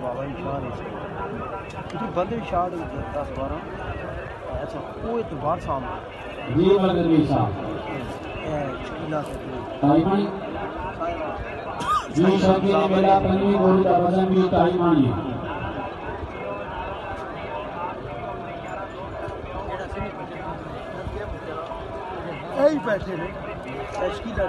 बाबा इशार इधर बंदे इशार 10-12 अच्छा वो इतवार सामने जी मलकवी साहब शकीला से ताईमानी जी शौकी ने मेरा पन्नी गोरी का वजन भी ताईमानी यही बैठे रहे शकीला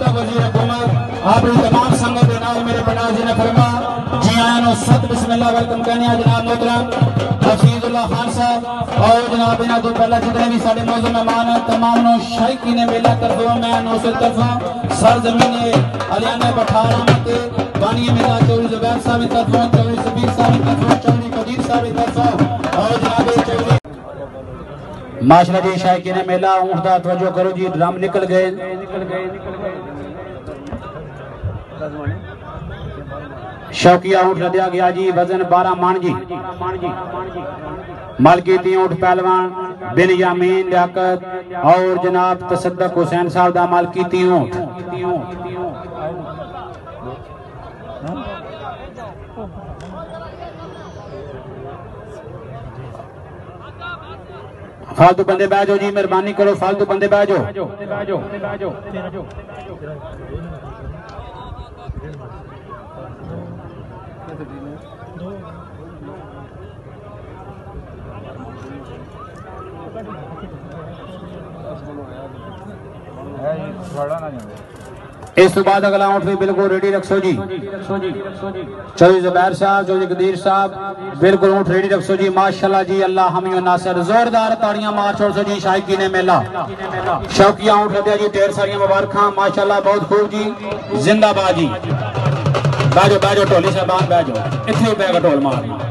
वज़ीर हुकूमत आपकी तमाम संगत नाल मेरे पनाह जी ने फरमा जी आयानो सत बिस्मिल्लाह वेलकम कहने जनाब मोहतरम हफीजुल्लाह खान साहब और जनाब इन्हां तो पहला जितने भी साडे मौजूद मेहमान हैं तमाम नो शायकीन मेला तरफों मैं नौसर तरफों सरजमीन अलियाने पठारा मते बानी मेला चौधरी जुबैर साहब की तरफों चौधरी सबीर साहब की तरफों चौधरी कदीर साहब की तरफों और जनाब चौधरी माशरा जी शायकीन मेला ऊंट दा तवज्जो करो जी ड्रम निकल गए शौकिया ऊँट दिया गया जी वजन 12 मान जी मालकीती ऊँट पहलवान बिन यामीन लियाकत और जनाब तसद्दक हुसैन साहब दा मालकीती ऊँट फालतू बंदे बह जाओ जी मेहरबानी करो फालतू बंदे बह जाओ इस तो बाद अगला ऊँट भी बिल्कुल रेडी रखो जी चौधरी जुबैर साहब चौधरी कदीर साहब बिल्कुल ऊँट रेडी रखो जी माशाल्लाह जी अल्लाह हामी नासिर जोरदार ताड़ियां मार छोड़ो जी शायकीन मेला शौकिया ऊँट दिया जी ढेर सारी मुबारक माशाल्लाह बहुत खूब जी जिंदाबाद जी बैजो ढोली साहब बैजो इतने बैग ढोल मार